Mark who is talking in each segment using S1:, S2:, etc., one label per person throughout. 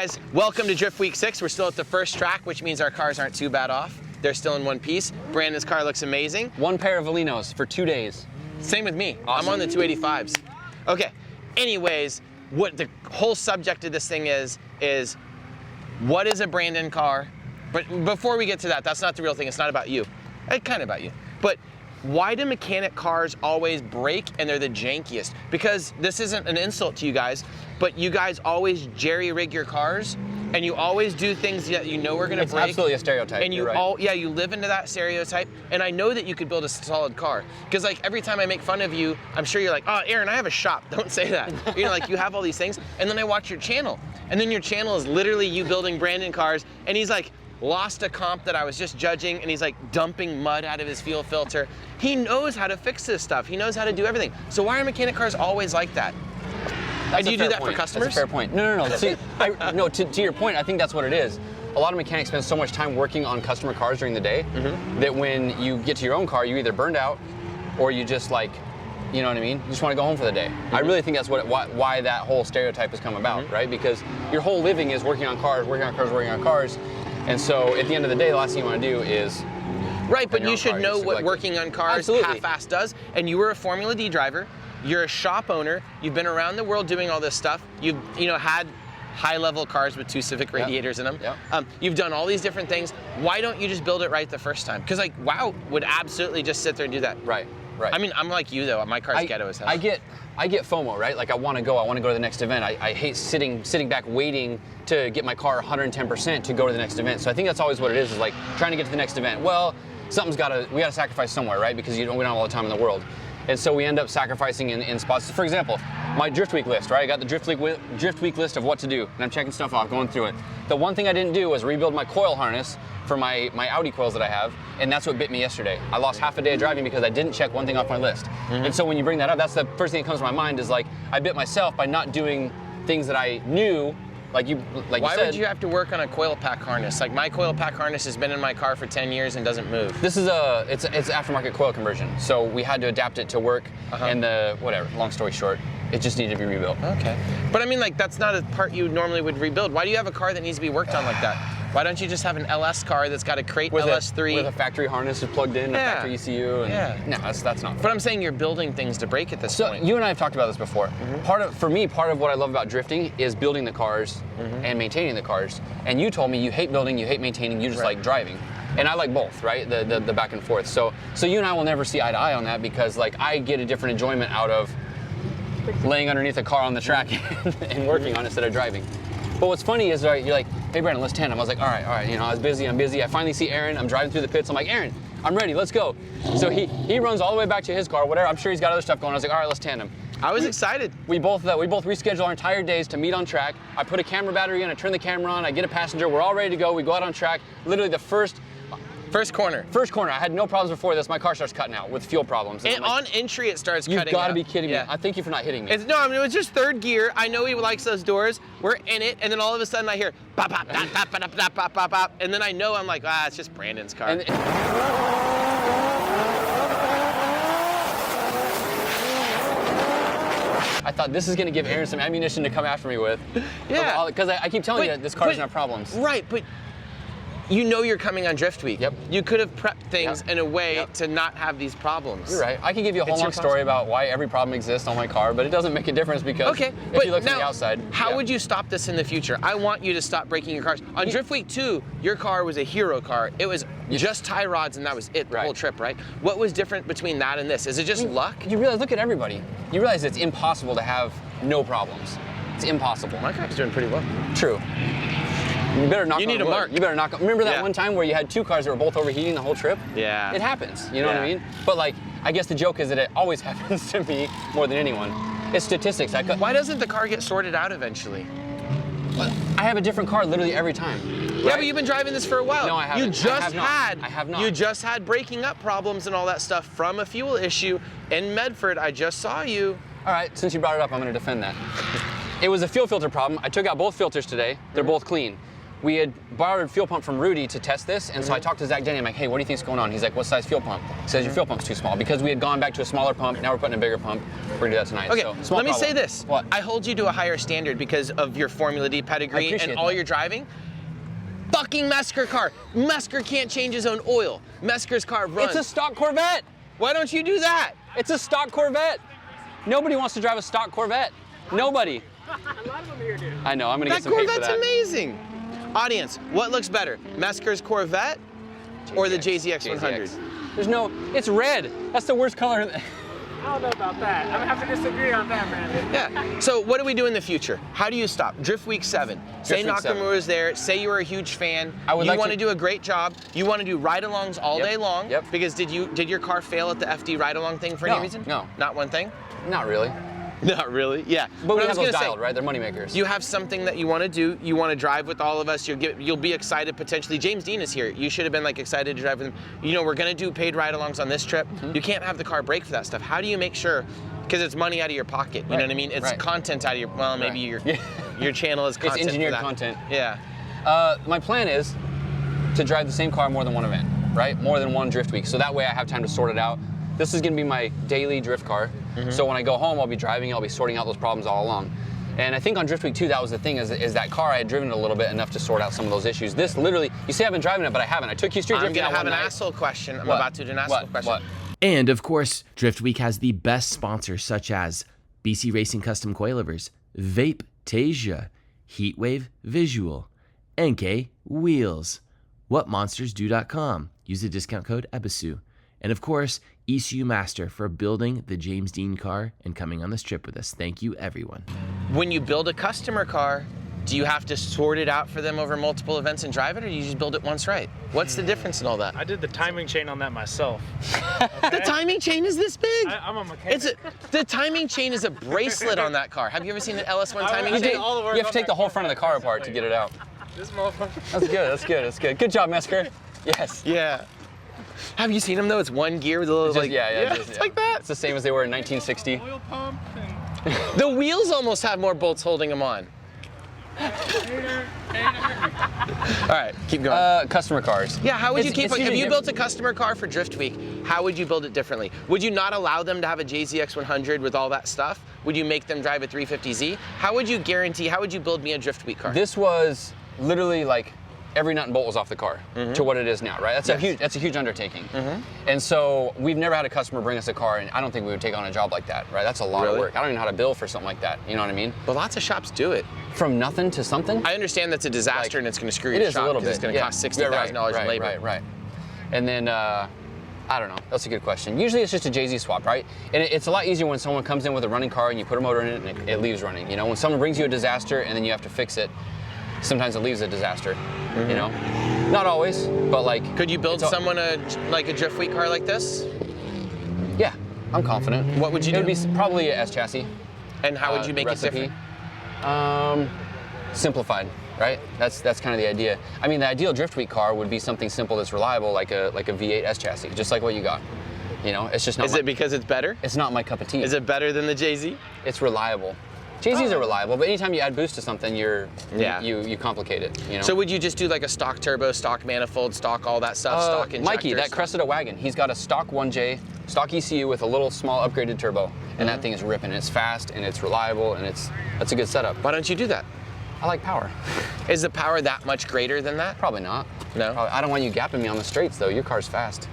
S1: guys, welcome to Drift Week 6. We're still at the first track, which means our cars aren't too bad off. They're still in one piece. Brandon's car looks amazing.
S2: One pair of Valinos for 2 days.
S1: Same with me.
S2: Awesome.
S1: I'm on the 285s. Okay, anyways, what the whole subject of this thing is what is a Brandon car? But before we get to that, that's not the real thing. It's not about you. It's kind of about you. But why do mechanic cars always break and they're the jankiest? Because this isn't an insult to you guys, but you guys always jerry-rig your cars and you always do things that you know are gonna break.
S2: It's absolutely a stereotype.
S1: And you you live into that stereotype. And I know that you could build a solid car. Because like every time I make fun of you, I'm sure you're like, oh, Aaron, I have a shop. Don't say that. You know, like you have all these things. And then I watch your channel. And then your channel is literally you building Brandon cars. And he's like, lost a comp that I was just judging, and he's like dumping mud out of his fuel filter. He knows how to fix this stuff. He knows how to do everything. So why are mechanic cars always like that? And do you do that for customers?
S2: That's a fair point. No. See, to your point, I think that's what it is. A lot of mechanics spend so much time working on customer cars during the day that when you get to your own car, you either burned out or you just like, you know what I mean? You just want to go home for the day. I really think that's why that whole stereotype has come about, right? Because your whole living is working on cars, working on cars, working on cars. And so at the end of the day, the last thing you want to do is...
S1: Right, but you should know what working on cars half-assed does. And you were a Formula D driver. You're a shop owner. You've been around the world doing all this stuff. You've had high-level cars with 2 Civic radiators in them. You've done all these different things. Why don't you just build it right the first time? Because like, WOW would absolutely just sit there and do that.
S2: Right.
S1: I mean, I'm like you though. My car's ghetto as hell.
S2: I get FOMO, right? Like I want to go to the next event. I hate sitting back waiting to get my car 110% to go to the next event. So I think that's always what it is like trying to get to the next event. Well, we gotta sacrifice somewhere, right? Because we don't have all the time in the world. And so we end up sacrificing in spots. For example, my Drift Week list, right? I got the Drift Week list of what to do, and I'm checking stuff off, going through it. The one thing I didn't do was rebuild my coil harness for my Audi coils that I have, and that's what bit me yesterday. I lost half a day of driving because I didn't check one thing off my list. And so when you bring that up, that's the first thing that comes to my mind is like, I bit myself by not doing things that I knew, like you said.
S1: Why would you have to work on a coil pack harness? Like my coil pack harness has been in my car for 10 years and doesn't move.
S2: This is it's aftermarket coil conversion. So we had to adapt it to work and whatever, long story short, it just needed to be rebuilt.
S1: Okay. But I mean like that's not a part you normally would rebuild. Why do you have a car that needs to be worked on like that? Why don't you just have an LS car that's got a crate with LS3?
S2: With a factory harness plugged in, a factory ECU. And no, that's not fair.
S1: But I'm saying you're building things to break at this point.
S2: You and I have talked about this before. Part of what I love about drifting is building the cars and maintaining the cars. And you told me you hate building, you hate maintaining, you just like driving. And I like both, right? The back and forth. So you and I will never see eye to eye on that because like I get a different enjoyment out of laying underneath a car on the track and working on it instead of driving. But what's funny is, right, you're like, hey Brandon, let's tandem. I was like, all right, I was busy, I'm busy. I finally see Aaron, I'm driving through the pits. I'm like, Aaron, I'm ready, let's go. So he runs all the way back to his car, whatever. I'm sure he's got other stuff going on. I was like, all right, let's tandem.
S1: I was excited.
S2: We both reschedule our entire days to meet on track. I put a camera battery in, I turn the camera on, I get a passenger, we're all ready to go. We go out on track. Literally the first corner. I had no problems before this. My car starts cutting out with fuel problems.
S1: And on entry, it starts cutting out.
S2: You've got to be kidding me. I thank you for not hitting me.
S1: It was just third gear. I know he likes those doors. We're in it, and then all of a sudden I hear pop, pop, pop, pop, pop, pop, pop, pop, pop, and then I know I'm like, it's just Brandon's car.
S2: I thought this is going to give Aaron some ammunition to come after me with. Yeah. Because I keep telling you this car's going to have problems.
S1: Right, but you know you're coming on Drift Week.
S2: Yep.
S1: You could have prepped things in a way to not have these problems.
S2: You're right. I can give you a whole long story about why every problem exists on my car, but it doesn't make a difference because if you look from the outside.
S1: How would you stop this in the future? I want you to stop breaking your cars. On Drift Week 2, your car was a hero car. It was just tie rods and that was it the whole trip, right? What was different between that and this? Is it just luck?
S2: You realize, look at everybody. You realize it's impossible to have no problems. It's impossible.
S1: My car's doing pretty well.
S2: True. You better knock on wood.
S1: You need a mark.
S2: You better knock on. Remember that one time where you had 2 cars that were both overheating the whole trip?
S1: Yeah.
S2: It happens, you know what I mean? But like, I guess the joke is that it always happens to me more than anyone. It's statistics.
S1: Why doesn't the car get sorted out eventually?
S2: I have a different car literally every time.
S1: Yeah, but you've been driving this for a while.
S2: No, I haven't.
S1: I have not. You just had breaking up problems and all that stuff from a fuel issue in Medford. I just saw you.
S2: All right, since you brought it up, I'm going to defend that. It was a fuel filter problem. I took out both filters today. They're both clean. we had borrowed fuel pump from Rudy to test this, and so I talked to Zach Denny. I'm like, hey, what do you think's going on? He's like, what size fuel pump? He says, your fuel pump's too small, because we had gone back to a smaller pump. Now we're putting a bigger pump. We're gonna do that tonight.
S1: Okay,
S2: so,
S1: let me say this.
S2: What?
S1: I hold you to a higher standard because of your Formula D pedigree and all your driving. Fucking Mesker car. Mesker can't change his own oil. Mesker's car runs.
S2: It's a stock Corvette.
S1: Why don't you do that?
S2: It's a stock Corvette. Nobody wants to drive a stock Corvette. Nobody.
S3: A lot of them here do.
S2: I know, I'm gonna get some hate for
S1: Corvette's
S2: that.
S1: amazing. Audience, what looks better? Mesker's Corvette or the JZX 100?
S2: There's no, it's red. That's the worst color.
S3: I don't know about that. I'm gonna have to disagree on that, man.
S1: Yeah. So what do we do in the future? How do you stop? Drift Week 7. Say
S2: Week 7.
S1: Nakamura's there. Say you were a huge fan.
S2: I would
S1: you
S2: like
S1: want
S2: to
S1: do a great job. You want to do ride-alongs all day long.
S2: Yep.
S1: Because did your car fail at the FD ride-along thing for any reason?
S2: No.
S1: Not one thing?
S2: Not really.
S1: Not really. Yeah.
S2: But we
S1: I
S2: have
S1: was
S2: those
S1: gonna
S2: dialed, right? They're money makers.
S1: You have something that you want to do. You want to drive with all of us. You'll be excited potentially. James Dean is here. You should have been like excited to drive with him. You know, we're gonna do paid ride-alongs on this trip. You can't have the car break for that stuff. How do you make sure? Because it's money out of your pocket. You know what I mean? It's content out of your. Well, maybe your channel is content.
S2: It's engineered
S1: for that.
S2: content.
S1: Yeah.
S2: My plan is to drive the same car more than one event, right? More than one drift week. So that way I have time to sort it out. This is gonna be my daily drift car. So when I go home, I'll be driving, I'll be sorting out those problems all along. And I think on Drift Week 2, that was the thing, is that car, I had driven it a little bit enough to sort out some of those issues. This literally, you say I've been driving it, but I haven't. I took you street drifting
S1: I'm gonna
S2: out
S1: have
S2: one
S1: an
S2: night.
S1: asshole question. I'm
S2: What?
S1: about to do an asshole question.
S2: What?
S4: And of course, Drift Week has the best sponsors such as BC Racing Custom Coilovers, Vape Tasia, Heatwave Visual, NK Wheels, WhatMonstersDo.com. Use the discount code EBISU. And of course, ECU Master for building the James Dean car and coming on this trip with us. Thank you, everyone.
S1: When you build a customer car, do you have to sort it out for them over multiple events and drive it, or do you just build it once right? What's the difference in all that?
S3: I did the timing chain on that myself.
S1: The timing chain is this big.
S3: I'm a mechanic.
S1: The timing chain is a bracelet on that car. Have you ever seen an LS1 timing
S3: I did
S1: chain?
S3: all the work
S2: You have
S3: on
S2: to take
S3: that
S2: the whole
S3: car.
S2: front of the car apart to get it out.
S3: This motherfucker.
S2: That's good, that's good, that's good. Good job, Mesker. Yes.
S1: Yeah. Have you seen them though? It's one gear with a little like
S2: Just,
S1: like that.
S2: It's the same as they were in 1960.
S3: Oil pump and
S1: The wheels almost have more bolts holding them on.
S3: hater.
S1: All right, keep going.
S2: Customer cars.
S1: Yeah, how would you
S2: It's-
S1: keep?
S2: it's
S1: If you
S2: usually
S1: built a customer car for Drift Week, how would you build it differently? Would you not allow them to have a JZX 100 with all that stuff? Would you make them drive a 350Z? How would you guarantee? How would you build me a Drift Week car?
S2: This was literally like every nut and bolt was off the car to what it is now, right? That's a huge undertaking. And so we've never had a customer bring us a car, and I don't think we would take on a job like that, right? That's a lot
S1: Really?
S2: of work. I don't even know how to bill for something like that. You know what I mean?
S1: But lots of shops do it.
S2: From nothing to something.
S1: I understand that's a disaster
S2: Like,
S1: and it's going to screw
S2: It
S1: your
S2: is
S1: shop
S2: a little bit.
S1: It's going to cost $60,000 in labor.
S2: Right. And then I don't know. That's a good question. Usually it's just a JZ swap, right? And it's a lot easier when someone comes in with a running car and you put a motor in it and it leaves running. You know, when someone brings you a disaster and then you have to fix it, sometimes it leaves a disaster. You know, not always, but like.
S1: Could you build
S2: it's
S1: someone a Drift Week car like this?
S2: Yeah, I'm confident.
S1: What would you
S2: It would
S1: do?
S2: be probably a S chassis.
S1: And how would you make
S2: recipe.
S1: it different?
S2: Simplified, right? That's kind of the idea. I mean, the ideal Drift Week car would be something simple that's reliable, like a V8 S chassis, just like what you got. You know, it's just not.
S1: Is it because it's better?
S2: It's not my cup of tea.
S1: Is it better than the JZ?
S2: It's reliable. JZs are reliable, but anytime you add boost to something, you complicate it. You know.
S1: So would you just do like a stock turbo, stock manifold, stock all that stuff, stock injector?
S2: Mikey, that
S1: stuff?
S2: Cressida wagon, he's got a stock 1J, stock ECU with a little small upgraded turbo, and that thing is ripping. It's fast and it's reliable and that's a good setup.
S1: Why don't you do that?
S2: I like power.
S1: Is the power that much greater than that?
S2: Probably not.
S1: No?
S2: I don't want you gapping me on the straights though. Your car's fast.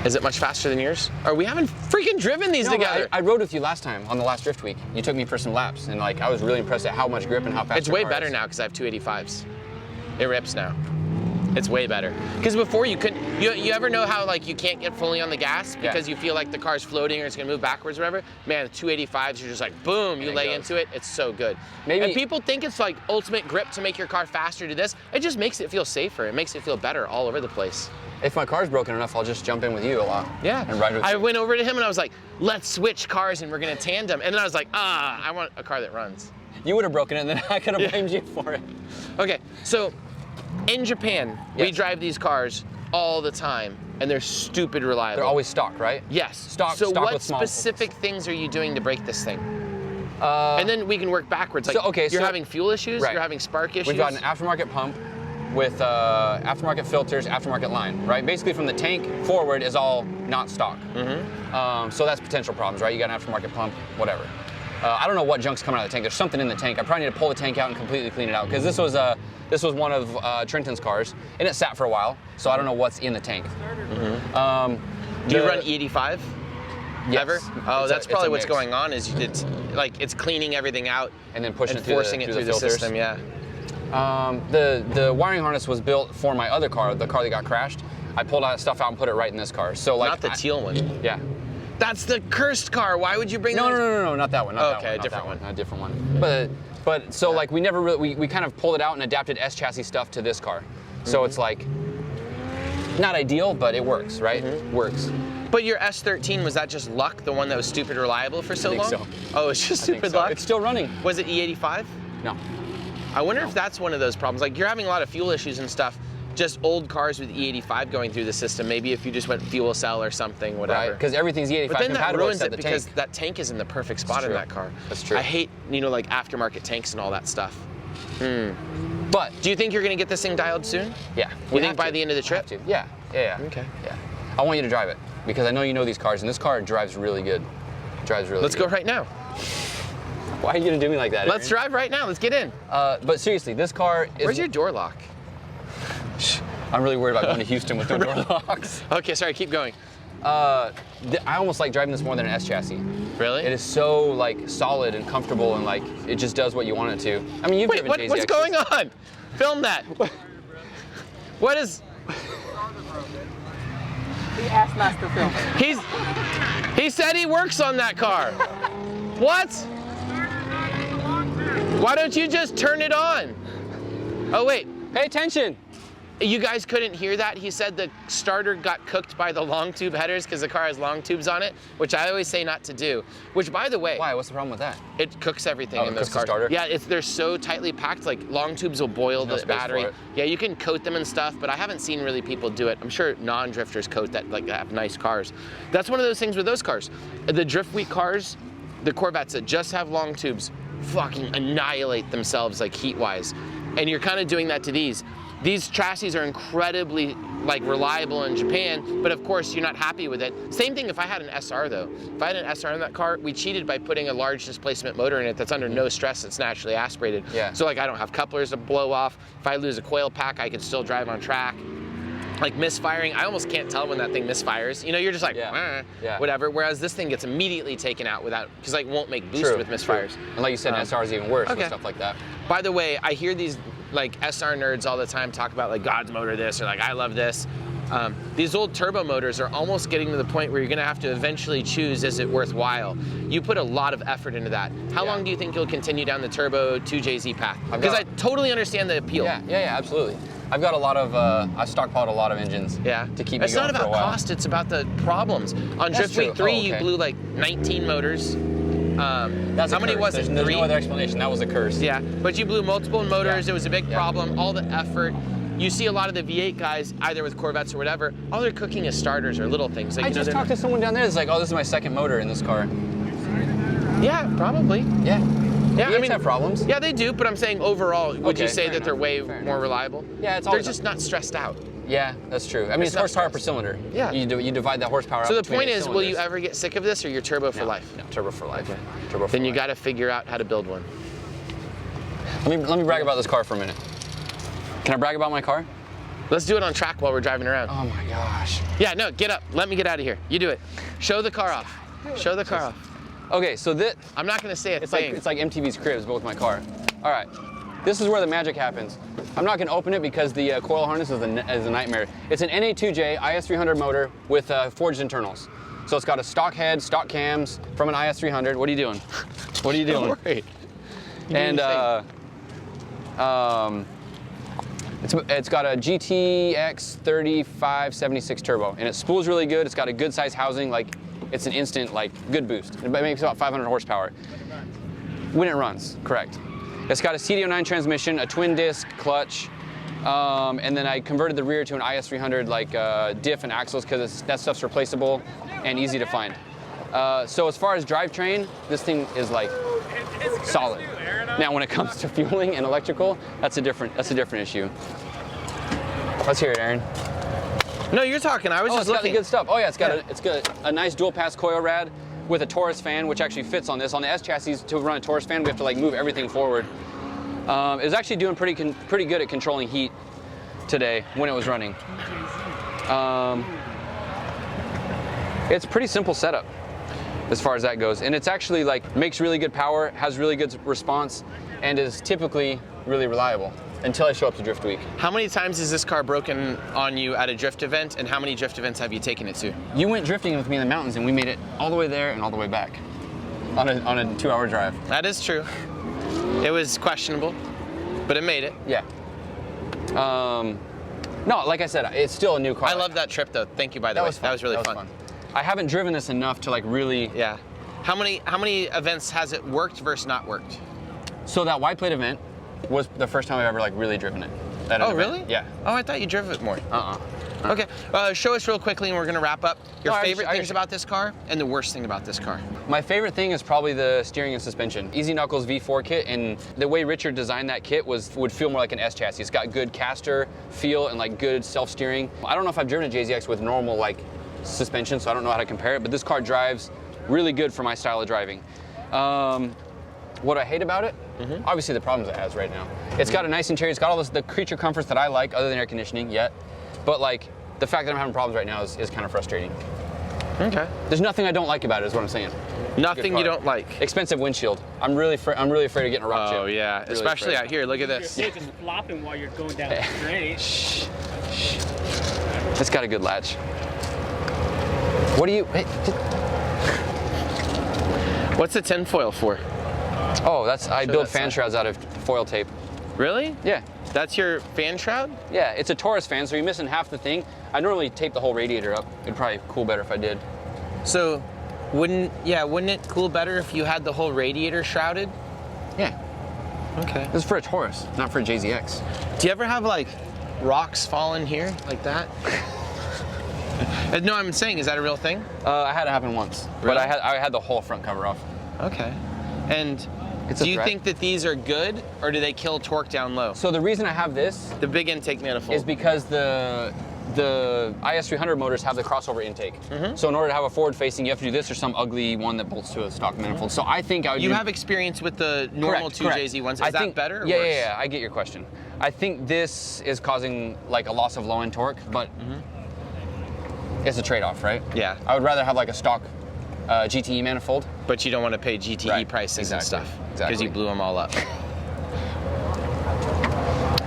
S1: Is it much faster than yours? Or we haven't freaking driven these
S2: No, but
S1: together.
S2: I rode with you last time on the last Drift Week. You took me for some laps, and like I was really impressed at how much grip and how fast.
S1: It's
S2: your
S1: way
S2: car
S1: better
S2: is.
S1: now because I have 285s. It rips now. It's way better. Because before you couldn't, you ever know how like you can't get fully on the gas because you feel like the car's floating or it's gonna move backwards or whatever? Man, the 285s, you're just like, boom, you
S2: it
S1: lay
S2: goes.
S1: into it, it's so good.
S2: Maybe-
S1: And people think it's like ultimate grip to make your car faster to this. It just makes it feel safer. It makes it feel better all over the place.
S2: If my car's broken enough, I'll just jump in with you a lot.
S1: Yeah.
S2: And ride with
S1: I
S2: you.
S1: went over to him and I was like, let's switch cars and we're gonna tandem. And then I was like, I want a car that runs.
S2: You would have broken it, and then I could have blamed you for it.
S1: Okay, so in Japan, we
S2: Yes.
S1: drive these cars all the time and they're stupid reliable.
S2: They're always stock, right?
S1: Yes.
S2: Stock.
S1: So
S2: stock
S1: what
S2: with small.
S1: specific things are you doing to break this thing? And then we can work backwards. Like, you're having fuel issues,
S2: right.
S1: You're having spark issues.
S2: We've got an aftermarket pump with aftermarket filters, aftermarket line, right? Basically from the tank forward is all not stock. So that's potential problems, right? You got an aftermarket pump, whatever. I don't know what junk's coming out of the tank. There's something in the tank. I probably need to pull the tank out and completely clean it out because this was one of Trenton's cars and it sat for a while, so I don't know what's in the tank.
S1: Do you run E85?
S2: Yes.
S1: Ever? Oh, that's probably what's going on. Is it's cleaning everything out
S2: and then pushing
S1: and forcing it through the system. Yeah.
S2: The wiring harness was built for my other car, the car that got crashed. I pulled that stuff out and put it right in this car. So like
S1: not the teal one.
S2: Yeah.
S1: That's the cursed car. Why would you bring that?
S2: No, not that one. Not
S1: okay,
S2: that one,
S1: a different one.
S2: A different one. But so like we never really we kind of pulled it out and adapted S chassis stuff to this car. So it's like not ideal, but it works, right? Works.
S1: But your S13, was that just luck, the one that was stupid reliable for so long?
S2: I think so.
S1: Oh, it's just stupid luck?
S2: It's still running.
S1: Was it E85?
S2: No.
S1: I wonder if that's one of those problems. Like you're having a lot of fuel issues and stuff. Just old cars with E85 going through the system. Maybe if you just went fuel cell or something, whatever.
S2: Right, because everyth's E85
S1: but then that
S2: compatible
S1: ruins
S2: except
S1: it
S2: the
S1: because
S2: tank.
S1: that tank is in the perfect spot in that car.
S2: That's true.
S1: I hate, like aftermarket tanks and all that stuff.
S2: But
S1: do you think you're gonna get this thing dialed soon?
S2: Yeah.
S1: You think by the end of the trip?
S2: Yeah.
S1: Okay.
S2: Yeah. I want you to drive it because I know you know these cars, and this car drives really good.
S1: Let's go right now.
S2: Why are you gonna do me like that?
S1: Let's drive right now. Let's get in.
S2: But seriously, this car is.
S1: Where's your door lock?
S2: I'm really worried about going to Houston with no door locks.
S1: Okay, sorry, keep going.
S2: I almost like driving this more than an S chassis.
S1: Really?
S2: It is so like solid and comfortable and like it just does what you want it to. I mean, you've driven JZXs.
S1: What's going on? Film that. What is?
S3: He asked us to film.
S1: He said he works on that car. What? Why don't you just turn it on? Oh wait.
S2: Pay attention.
S1: You guys couldn't hear that? He said the starter got cooked by the long tube headers because the car has long tubes on it, which I always say not to do. Which, by the way,
S2: why? What's the problem with that?
S1: It cooks everything in those cars.
S2: Starter?
S1: Yeah, they're so tightly packed. Like long tubes will boil the battery. Yeah, you can coat them and stuff, but I haven't seen really people do it. I'm sure non-drifters coat that, like have nice cars. That's one of those things with those cars. The Drift Week cars, the Corvettes that just have long tubes, fucking annihilate themselves like heat-wise, and you're kind of doing that to these. These chassis are incredibly like reliable in Japan, but of course you're not happy with it. Same thing if I had an SR though. If I had an SR in that car, we cheated by putting a large displacement motor in it that's under no stress, it's naturally aspirated.
S2: Yeah.
S1: So like I don't have couplers to blow off. If I lose a coil pack, I could still drive on track. Like misfiring, I almost can't tell when that thing misfires. You're just like, whatever. Whereas this thing gets immediately taken out without, because like won't make boost with misfires.
S2: True. And like you said, an SR is even worse with stuff like that.
S1: By the way, I hear these like SR nerds all the time talk about like God's motor this or like I love this. These old turbo motors are almost getting to the point where you're gonna have to eventually choose, is it worthwhile? You put a lot of effort into that. How long do you think you'll continue down the turbo 2JZ path? Because I totally understand the appeal.
S2: Yeah, absolutely. I've got a lot of, I've stockpiled a lot of engines to keep me going for a while.
S1: It's not about cost, it's about the problems. On Drift Week 3, you blew like 19 motors.
S2: That's
S1: how many was it?
S2: There's no other explanation. That was a curse.
S1: Yeah, but you blew multiple motors. It was a big problem. All the effort. You see a lot of the V8 guys, either with Corvettes or whatever, all they're cooking is starters or little things. Like,
S2: I just talked to someone down there that's like, oh, this is my second motor in this car.
S1: Yeah, probably.
S2: Yeah.
S1: Yeah,
S2: V8s have problems.
S1: Yeah, they do, but I'm saying overall, would you say that they're way more reliable?
S2: Yeah,
S1: they're just not stressed out.
S2: Yeah, that's true. I mean, it's horsepower per cylinder.
S1: Yeah.
S2: You divide that horsepower out.
S1: So the point is, will you ever get sick of this, or you're turbo for life?
S2: No, turbo for life.
S1: Okay.
S2: Turbo for
S1: then you
S2: life.
S1: got to figure out how to build one.
S2: Let me brag about this car for a minute. Can I brag about my car?
S1: Let's do it on track while we're driving around.
S2: Oh my gosh.
S1: Yeah, no, get up. Let me get out of here. You do it. Show the car off. Show the car off.
S2: Okay, so this.
S1: I'm not gonna say a thing.
S2: It's like MTV's Cribs, but with my car. All right. This is where the magic happens. I'm not gonna open it because the coil harness is a nightmare. It's an NA2J IS300 motor with forged internals. So it's got a stock head, stock cams from an IS300. What are you doing? What are you doing?
S1: Don't worry.
S2: And it's got a GTX 3576 turbo, and it spools really good. It's got a good size housing, like it's an instant good boost. It makes about 500 horsepower when it runs, correct. It's got a CDO9 transmission, a twin disc clutch, and then I converted the rear to an IS300 diff and axles because that stuff's replaceable and easy to find. So as far as drivetrain, this thing is solid. Now, when it comes to fueling and electrical, that's a different issue. Let's hear it, Aaron.
S1: No, you're talking. I was
S2: Oh,
S1: just
S2: it's got the
S1: looking.
S2: good stuff. Oh yeah, it's got a nice dual pass coil rad with a Taurus fan, which actually fits on this. On the S chassis, to run a Taurus fan, we have to like move everything forward. It was actually doing pretty good at controlling heat today when it was running. It's a pretty simple setup as far as that goes, and it's actually like makes really good power, has really good response, and is typically really reliable until I show up to Drift Week.
S1: How many times has this car broken on you at a drift event, and how many drift events have you taken it to?
S2: You went drifting with me in the mountains, and we made it all the way there and all the way back on a 2-hour drive.
S1: That is true. It was questionable, but it made it.
S2: Yeah. No, like I said, it's still a new car.
S1: I love that trip though. Thank you, by the way. That was really fun.
S2: I haven't driven this enough to like really.
S1: Yeah. How many events has it worked versus not worked?
S2: So that white plate event was the first time I've ever like really driven it.
S1: Oh, really?
S2: Yeah.
S1: Oh, I thought you drove it more.
S2: Uh-uh.
S1: Okay, show us real quickly and we're gonna wrap up your
S2: No,
S1: favorite things about this car and the worst thing about this car.
S2: My favorite thing is probably the steering and suspension. Easy Knuckles V4 kit, and the way Richard designed that kit would feel more like an S chassis. It's got good caster feel and like good self-steering. I don't know if I've driven a JZX with normal like suspension, so I don't know how to compare it, but this car drives really good for my style of driving. What I hate about it, obviously the problems it has right now. It's got a nice interior, it's got all the creature comforts that I like other than air conditioning yet, but like the fact that I'm having problems right now is kind of frustrating.
S1: Okay.
S2: There's nothing I don't like about it is what I'm saying.
S1: Nothing you don't like.
S2: Expensive windshield. I'm really afraid of getting a rock chip.
S1: Oh yeah,
S2: Really
S1: especially
S2: afraid.
S1: out here, look at
S3: Your
S1: this.
S3: foot just flopping while you're going down the straight.
S2: Shh. It's got a good latch. What do you,
S1: What's the tinfoil for?
S2: Oh, I build
S1: that
S2: fan
S1: side.
S2: shrouds out of foil tape.
S1: Really?
S2: Yeah.
S1: That's your fan shroud?
S2: Yeah, it's a Taurus fan, so you're missing half the thing. I normally tape the whole radiator up. It'd probably cool better if I did.
S1: So, wouldn't it cool better if you had the whole radiator shrouded?
S2: Yeah.
S1: Okay.
S2: This is for a Taurus, not for a JZX.
S1: Do you ever have like rocks fall in here like that? No, I'm saying, is that a real thing?
S2: I had it happen once,
S1: Really?
S2: but I had the whole front cover off.
S1: Okay. And
S2: It's a
S1: do you
S2: threat.
S1: think that these are good, or do they kill torque down low?
S2: So the reason I have this
S1: The big intake manifold.
S2: is because the IS300 motors have the crossover intake. So in order to have a forward facing, you have to do this or some ugly one that bolts to a stock manifold. So I think I would
S1: You
S2: do-
S1: have experience with the normal
S2: Correct.
S1: 2JZ ones. Is
S2: I
S1: that
S2: think,
S1: better or
S2: yeah,
S1: worse?
S2: yeah, I get your question. I think this is causing like a loss of low end torque, but it's a trade-off, right?
S1: Yeah.
S2: I would rather have like a stock GTE manifold.
S1: But you don't want to pay GTE
S2: Right,
S1: prices and
S2: exactly,
S1: stuff. Because
S2: exactly.
S1: you blew them all up.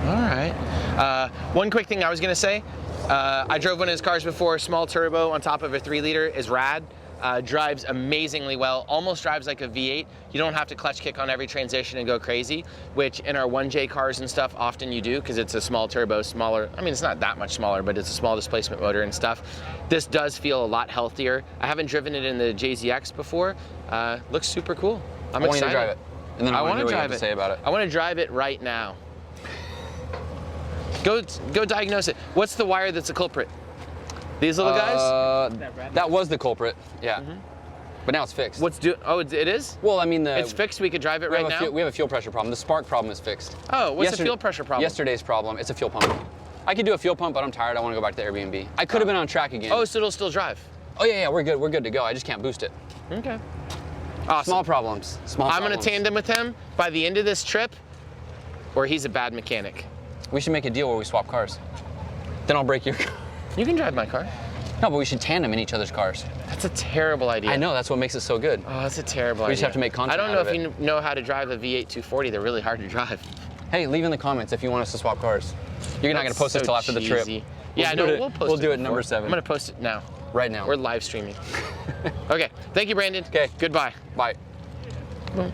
S1: All right. One quick thing I was going to say. I drove one of his cars before. Small turbo on top of a 3-liter is rad. Drives amazingly well. Almost drives like a V8. You don't have to clutch kick on every transition and go crazy, which in our 1J cars and stuff, often you do because it's a small turbo, smaller. I mean, it's not that much smaller, but it's a small displacement motor and stuff. This does feel a lot healthier. I haven't driven it in the JZX before. Looks super cool. I'm
S2: I want you
S1: excited.
S2: to drive it. And then I want to
S1: drive
S2: what you have to say about it.
S1: I want to drive it right now. Go diagnose it. What's the wire that's the culprit? These little guys?
S2: That was the culprit, yeah. But now it's fixed.
S1: Oh, it is?
S2: Well, I mean,
S1: It's fixed, we could drive it right now?
S2: We have a fuel pressure problem. The spark problem is fixed.
S1: Oh, what's the fuel pressure problem?
S2: Yesterday's problem, it's a fuel pump. I could do a fuel pump, but I'm tired. I want to go back to the Airbnb. I could have been on track again.
S1: Oh, so it'll still drive?
S2: Oh yeah, we're good. We're good to go. I just can't boost it.
S1: Okay. Awesome.
S2: Small problems.
S1: I'm going to tandem with him by the end of this trip, or he's a bad mechanic.
S2: We should make a deal where we swap cars. Then I'll break your car.
S1: You can drive my car.
S2: No, but we should tandem in each other's cars.
S1: That's a terrible idea.
S2: I know, that's what makes it so good.
S1: Oh, that's a terrible idea.
S2: We just have to make content
S1: I don't know
S2: out
S1: if
S2: of
S1: you know how to drive a V8 240. They're really hard to drive.
S2: Hey, leave in the comments if you want us to swap cars. You're not going to post this till after the trip.
S1: Yeah, no, we'll post it.
S2: We'll do it
S1: before.
S2: number 7.
S1: I'm going to post it now.
S2: Right now.
S1: We're live streaming. Okay, thank you, Brandon.
S2: Okay.
S1: Goodbye.
S2: Bye.
S1: Boom.